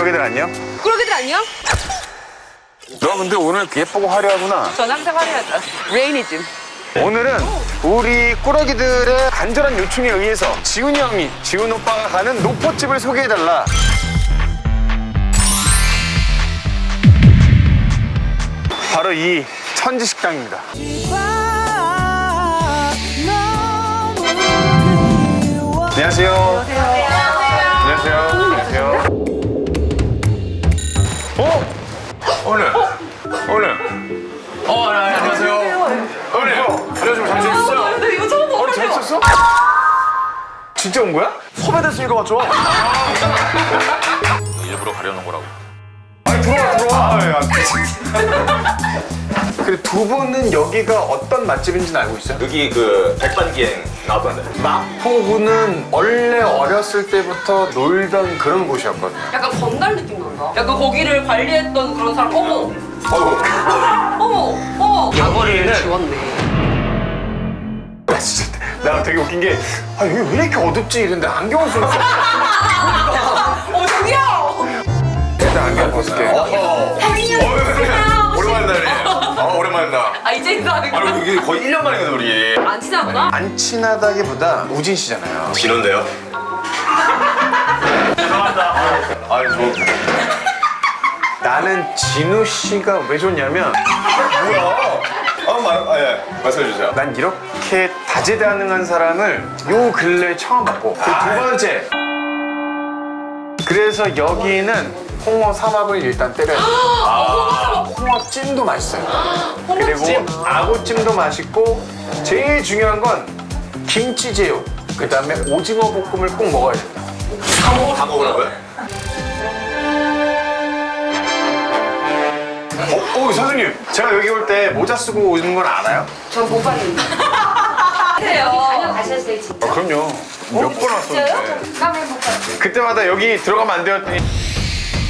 꾸러기들 안녕? 꾸러기들 안녕? 너 근데 오늘 예쁘고 화려하구나. 전 항상 화려하죠. 레이니즘. 오늘은 우리 꾸러기들의 간절한 요청에 의해서 지훈이 형이, 지훈 오빠가 가는 노포집을 소개해달라. 바로 이 천지식당입니다. 안녕하세요. 안녕하세요. 안녕하세요. 오늘. 안녕하세요. 안녕하세요. 잘 지냈어요? 근데 이거 처음 봐. 잘 있었어? 진짜 온 거야? 섭외됐으니까 맞죠? 일부러 가려놓은 거라고. 아니 들어와. 그래 두 분은 여기가 어떤 맛집인지는 알고 있어요? 여기 그 백반기행 나왔던데. 마포구는 원래 어렸을 때부터 놀던 그런 곳이었거든요. 약간 건달 느낌 난다. 약간 거기를 관리했던 그런 사람. 어머. 어머. 과거를 지웠네. 나 진짜 나 되게 웃긴 게 여기 왜 이렇게 어둡지 이랬는데 안경을 쓰고 있어. 저기요. 일단 안경 벗을게. 오랜만이다. 오랜만이다. 아 이제 인사하는 아니 거야? 이게 거의 1년 만이거든 우리. 안 친하구나? 안 친하다기보다 우진 씨잖아요. 진호인데요? 죄송합니다. 아니 나는 진우 씨가 왜 좋냐면 뭐야? 예. 말씀해 주세요. 난 이렇게 다재다능한 사람을 요 근래 처음 봤고 그리고 두 번째 그래서 여기는 홍어 삼합을 일단 때려야 돼요. 홍어찜도 맛있어요. 그리고 아구찜도 맛있고 제일 중요한 건 김치제육 그 다음에 오징어 볶음을 꼭 먹어야 된다. 다 먹으라고요? 사장님 제가 여기 올 때 모자 쓰고 오는 건 알아요? 전 못 봤는데. 해요. 가셨어요 진짜? 그럼요. 몇 번 왔었는데 한번 해볼까요? 그때마다 여기 들어가면 안 되었더니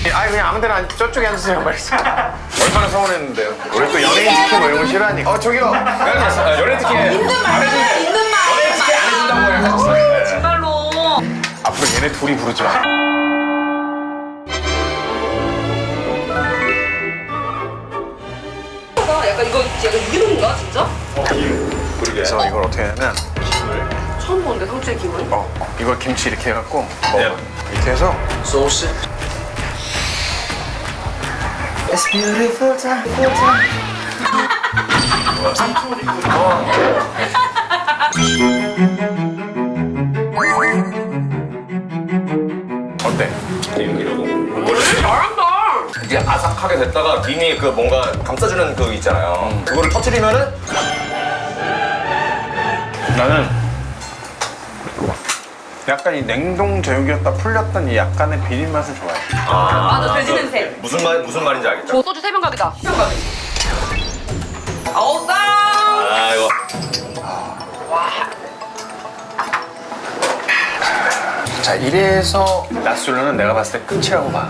그냥 아무 데나 저쪽에 앉으세요 말했어. 얼마나 서운했는데요. 우리 또 연예인 특히 뭐 이런 거 싫어하니까 저기요 연애 특히 있는 말. 연애 특히 안 해준다고 해요. 정말로. 앞으로 얘네 둘이 부르지 마. 약간 이거 약간 이름인가 진짜? 그러게. 그래서 이걸 어떻게 하냐면 처음 보는데 상추의 기분? 이걸 김치 이렇게 해갖고 네. 이렇게 해서 소스. It's beautiful time. 어때? 잘한다. 이게 아삭하게 됐다가 김이 그 뭔가 감싸주는 그 있잖아요. 그거를 터트리면은 나는 약간 이 냉동 제육이었다 풀렸던 이 약간의 비린 맛을 좋아해. 맞아, 돼지 냄새. 무슨 말인지 알겠죠? 저 소주 3병갑이다. 3병갑이. 아우, 쌈! 아 이거 자 이래서 낮술로는 내가 봤을 때 끝이라고 봐.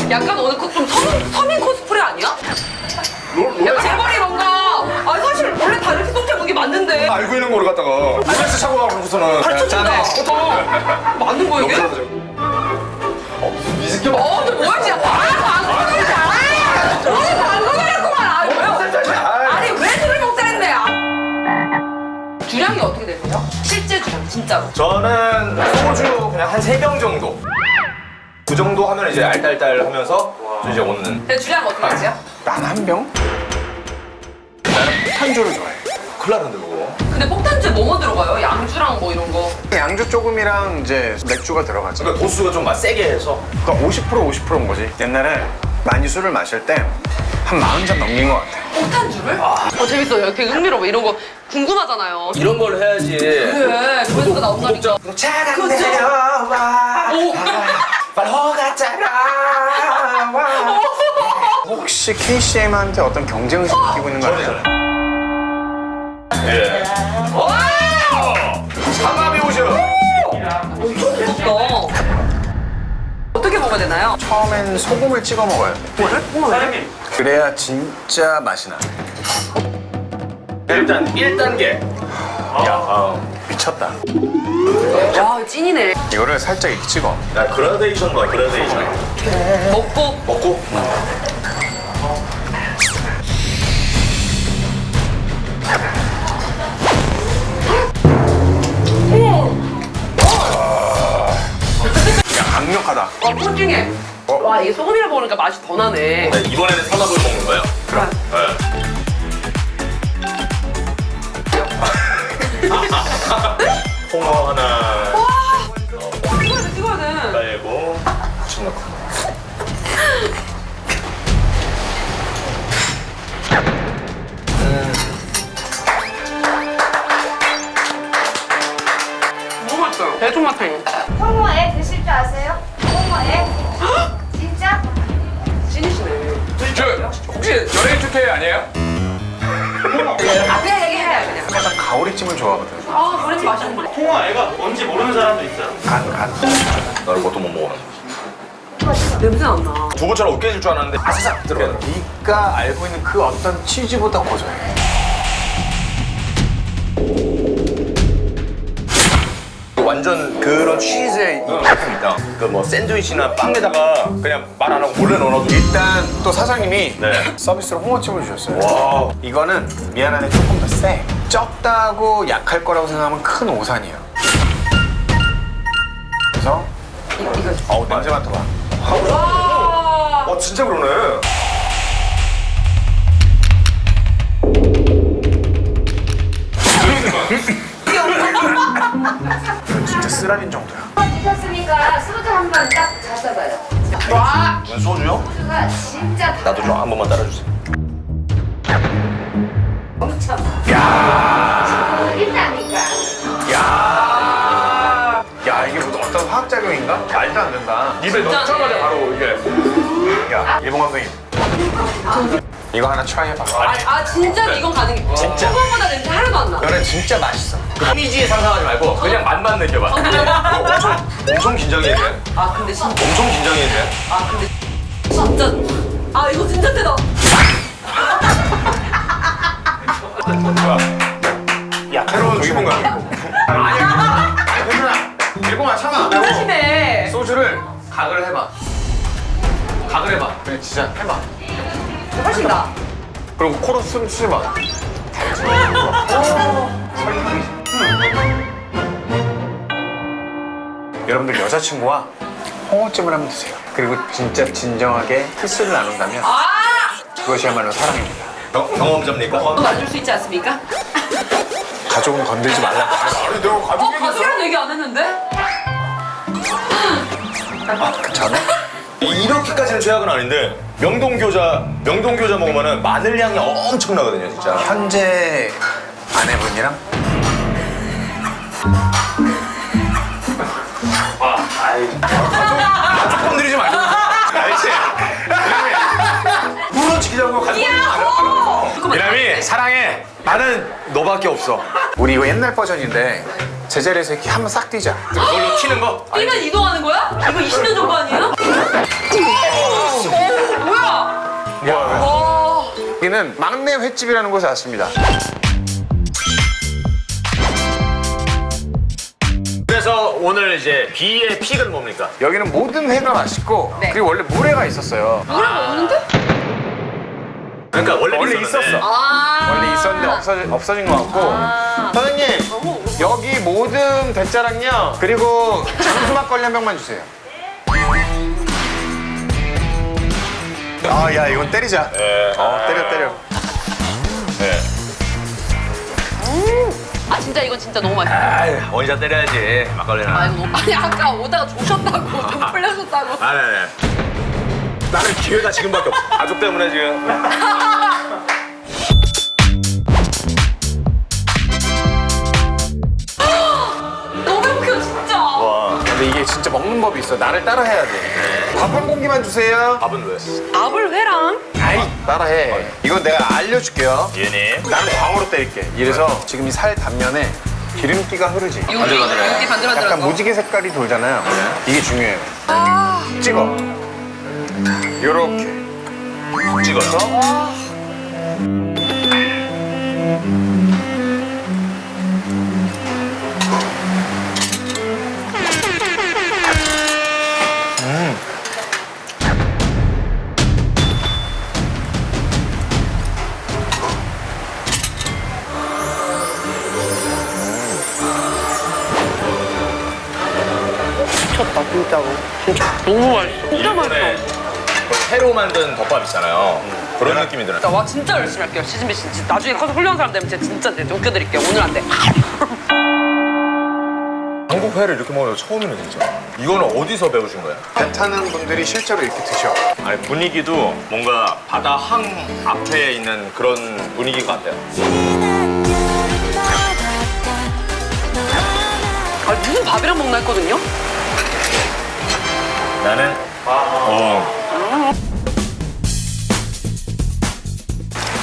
약간 오늘 좀 서민 코스프레 아니야? 야, 제 머리 뭔가. 아니, 사실 원래 다 이렇게 쏙 잡은 게 맞는데. 알고 있는 거를 갖다가 리버스 차고 가고서는 가르쳐준다. 맞는 거야, 이게? 이 새끼 봐. 근데 뭐야, 진짜. 방송이지. 오늘 방송이랬구만. 아니, 왜 술을 먹자 했네. 주량이 어떻게 되세요? 실제 주량, 진짜로. 저는 소주 그냥 한 3병 정도. 그 정도 하면 이제 알딸딸 하면서 좀 이제 오는. 근데 주량 어떻게 되세요? 난 한 병? 나는 폭탄주를 좋아해. 큰일 나는데 그거. 근데 폭탄주에 뭐뭐 들어가요? 양주랑 뭐 이런 거. 양주 조금이랑 이제 맥주가 들어가지. 그러니까 도수가 좀 세게 해서. 그러니까 50%인 거지. 옛날에 많이 술을 마실 때 한 40잔 넘긴 것 같아. 폭탄주를? 재밌어요. 되게 흥미로워. 이런 거 궁금하잖아요. 이런 걸 해야지. 그래, 조회수가 나온다니까. 차가 그쵸? 내려와 오. 발호가 따라와. 혹시 KCM한테 어떤 경쟁의식 느끼고 있는 거 아니야? 예. 삼합이 오셔. 엄청 무섭다. 어떻게 먹어야 되나요? 처음엔 소금을 찍어 먹어야 돼. 사장님. 그래야 진짜 맛이 나. 일단 1단계. 미쳤다. 와 찐이네. 이거를 살짝 이렇게 찍어. 야, 그라데이션 뭐야, 그라데이션. 먹고 먹고? 야, 강력하다. 와 푸딩해. 와 이게 소금이랑 먹으니까 맛이 더 나네. 네, 이번에는 삼합을 먹는 거예요. 그래. 네. 홍어 하나 찍어야 돼. 빼고 쭉 넣고. 너무 맛있어요. 대통마탱. 홍어애 드실 줄 아세요? 홍어애? 진짜? 찐이시네. 저 혹시 연예인 축제 아니에요? 아 그냥 얘기해 그냥. 약간 가오리찜을 좋아하거든. 아 그래서 맛있는데. 홍어 애가 뭔지 모르는 사람도 있어요. 간. 나를 그것도 못 먹어. 냄새 안 나. 두부처럼 으깨질 줄 알았는데 아사삭 들어가네. 네가 알고 있는 그 어떤 치즈보다 고소해. 완전 그런 치즈의 이 제품 있다. 그 뭐 샌드위치나 빵에다가 그냥 말 안 하고 몰래 넣어놔도 일단 또 사장님이 네. 서비스로 홍어찜을 주셨어요. 와. 이거는 미안한데 조금 더 세. 적다고 약할 거라고 생각하면 큰 오산이에요. 그래서 이거. 어우 냄새 맡아봐. 와. 진짜 그러네. 이건 진짜 쓰라린 정도야. 드셨으니까 소주 한 번 딱 잡숴봐요. 와. 웬 소주요? 소주가 진짜 나도 좀 한 번만 따라주세요. 엄청. 야. 일단니까. 야 이게 무슨 어떤 화학작용인가? 말도 안 된다. 입에 넣자마자 바로 이게 야 일본 감독님. 이거 하나 트라이 해봐. 아 진짜 이건 가능해. 진짜. 홍어보다 냄새 하나도 안 나. 이거는 진짜 맛있어. 이미지에 상상하지 말고 그냥 맛만 느껴봐. 엄청 긴장해야 돼. 아 근데 진짜. 엄청 긴장해야 돼. 아 근데 진짜. 아 이거 진짜 세다. 야 새로운 죽은 거야. 아니야. 괜찮아. 일본아 참아. 하시네. 소주를 각을 해봐. 각을 해봐. 그래 진짜 해봐. 훨씬 나. 그리고 코로 숨 쉬어봐. 여러분들 여자친구와 홍어찜을 한번 드세요. 그리고 진짜 진정하게 키스를 나눈다면 아. 그것이야말로 사랑입니다. 경험자입니까? 또 놔줄 수 있지 않습니까? 가족은 건들지 말라. 아니 내가 가족이라는 얘기 안 했는데? 그 전에 이렇게까지는 최악은 아닌데 명동교자 먹으면은 마늘 향이 엄청나거든요, 진짜. 현재 아내분이랑 가족 건드리지 말고. 알지? 부러지자고 가족 건드리지 말고. 미남이 사랑해. 나는 너밖에 없어. 우리 이거 옛날 버전인데 제자리에서 이렇게 한번 싹 뛰자. 이걸로 튀는 거? 뛰면 이동하는 거야? 이거 20년 전 거 아니에요? 뭐야? 와. 여기는 막내 횟집이라는 곳에 왔습니다. 그래서 오늘 이제 B의 픽은 뭡니까? 여기는 모든 회가 맛있고 네. 그리고 원래 물회가 있었어요. 노래가 없는데? 그러니까 원래 있었어. 아. 원래 있었는데 없어진 것 같고. 사장님 여기 모든 대짜랑요 그리고 장수 막걸리 한 병만 주세요. 아 야 이건 때리자. 예. 때려. 예. 아 진짜 이건 진짜 너무 맛있어. 아이, 원샷 때려야지, 막걸리는. 아 이거 너무. 아니 아까 오다가 조셨다고 좀 풀려셨다고. 네. 나는 기회가 지금밖에 없어. 가족 때문에 지금. 너무 행복해요 진짜. 와. 근데 이게 진짜 먹는 법이 있어. 나를 따라 해야 돼. 밥 한 공기만 주세요. 밥은 왜? 아블 회랑. 아이 따라해. 이건 내가 알려줄게요. 얘네. 나는 광어로 때릴게. 이래서 지금 이 살 단면에 기름기가 흐르지. 여기 반들반들한 약간 거. 무지개 색깔이 돌잖아요. 이게 중요해요. 찍어. 요렇게. 찍어서. 너무 맛있어. 진짜 맛있어. 새로 만든 덮밥 있잖아요. 그런 느낌이 들어요. 와 진짜 열심히 할게요. 시즈미 씨. 진짜 나중에 커서 훌륭한 사람 되면 진짜 웃겨드릴게요. 오늘 안 돼. 한국 회를 이렇게 먹는 거 처음이네 진짜. 이거는 어디서 배우신 거예요? 배 타는 분들이 실제로 이렇게 드셔. 아니 분위기도 뭔가 바다 항 앞에 있는 그런 분위기 같아요. 아, 무슨 밥이랑 먹나 했거든요? 나는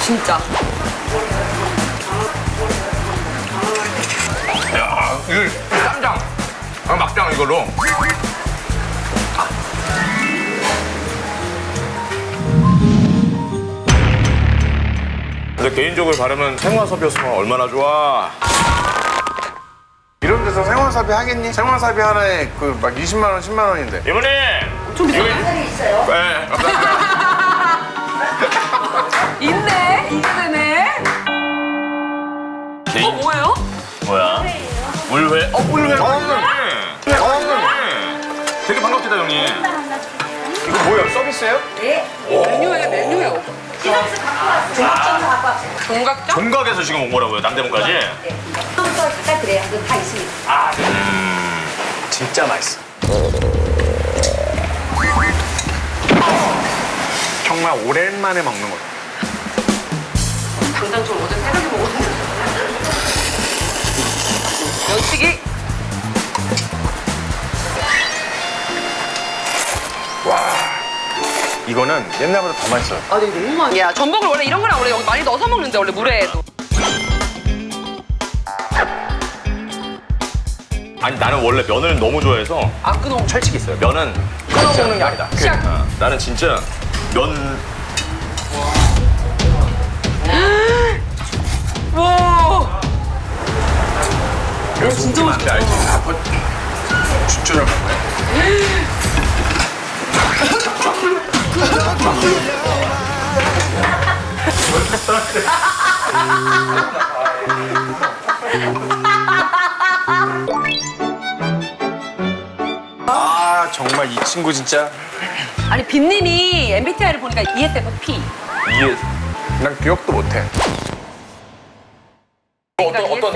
진짜. 야, 이 쌈장, 막장 이걸로. 근데 개인적으로 바르면 생화섭이었으면 얼마나 좋아. 이런 데서 생화사비 하겠니? 생화사비 하나에 그 막 20만 원, 10만 원인데. 이모님. 좀 비싸네. 네, 감사합니다. 있네? 있네? 뭐예요? 뭐야? 물회? 물회. 되게 반갑겠다 형님. 이거 뭐야? 서비스예요? 메뉴예요. 디럭스 갖고 왔어요. 종합점수 갖고 왔어요. 종각점? 종각에서 지금 온 거라고요, 남대문까지? 또 갖다 드려요. 그거 다 있습니다. 진짜 맛있어. 정말 오랜만에 먹는 거야. 당장 저 어제 새벽에 먹었는데. 면치기. 이거는 옛날보다 더 맛있어요. 아, 근데 너무 많이. 야, 전복을 원래 이런 거랑 원래 여기 많이 넣어서 먹는데, 원래 물회에도. 아니 나는 원래 면을 너무 좋아해서 안 끊어. 철칙이 있어요. 면은 끊어 먹는 게 아니다. 시작. 나는 진짜 면 와. 이거 진짜 맛있다. 알지? 진짜 잘 먹네. 아 정말 이 친구 진짜. 아니, 빈님이 MBTI를 보니까 ESFP. 이게 난 기억도 못해.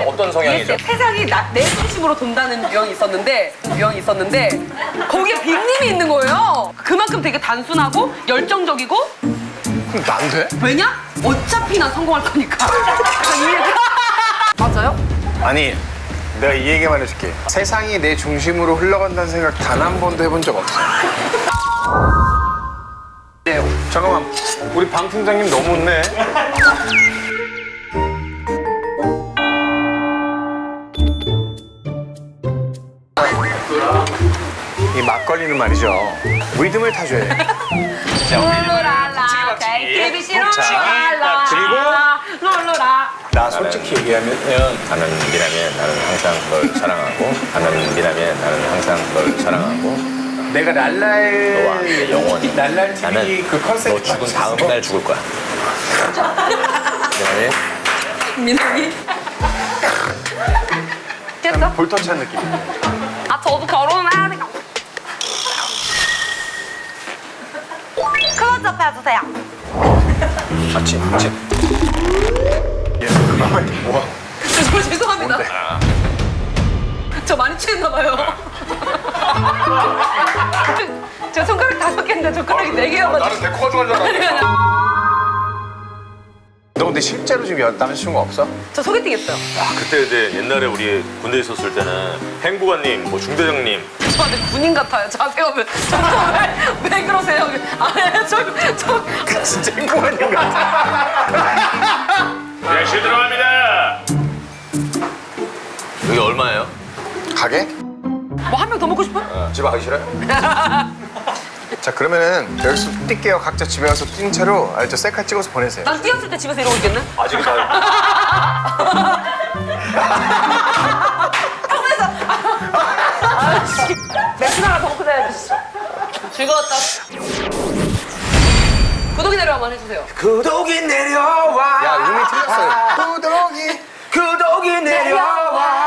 어떤 성향이죠? 세상이 내 중심으로 돈다는 유형이 있었는데 거기에 빈님이 있는 거예요. 그만큼 되게 단순하고 열정적이고. 그럼 난 돼? 왜냐? 어차피 난 성공할 거니까. 맞아요? 아니 내가 이 얘기만 해줄게. 세상이 내 중심으로 흘러간다는 생각 단 한 번도 해본 적 없어. 네요. 잠깐만 우리 방 팀장님 너무 웃네. 이 막걸리는 말이죠. 리듬을 타줘야 돼. 룰루랄라 KTBC 룰루랄라 그리고 룰루라. 나 솔직히 얘기하면 나는 미라면 나는 항상 널 사랑하고 나는 미라면 나는 항상 널 사랑하고 내가 너와 랄라의 영원히 랄랄 나는 TV 그 컨셉 너 죽은 다음 날 죽을 거야. 미라면 민호이. 깼어? 볼터치한 느낌. 아, 저도 결혼을 해야 되니까. 클로즈업 해주세요. 맞지? 맞지? 얘 뭐야? 저 죄송합니다. 뭔데? 저 많이 취했나봐요. 저 손가락 5개인데 손가락이 4개여가지고. 나는 데코가 좋아하는 줄 알았어. 너 근데 실제로 지금 남자친구 없어? 저 소개팅 했어요. 그때 옛날에 우리 군대 있었을 때는 행보관님, 뭐 중대장님 저한테 군인 같아요. 자세가 왜 그러세요? 저 진짜 행복한 년 같아. 네, 실 들어갑니다. 여기 얼마예요? 가게? 뭐 한 명 더 먹고 싶어요? 집에 가기 싫어요? 자 그러면은 여기서 뛸게요. 각자 집에 가서 뛴 채로 알죠? 셀카 찍어서 보내세요. 난 뛰었을 때 집에서 이러고 있겠네? 아직 다 아씨, 맥주 하나 더 먹고 자야지. 즐거웠다. 구독이 내려 한번 해주세요. 구독이 내려와. 야 이미 틀렸어요. 구독이 구독이 내려와.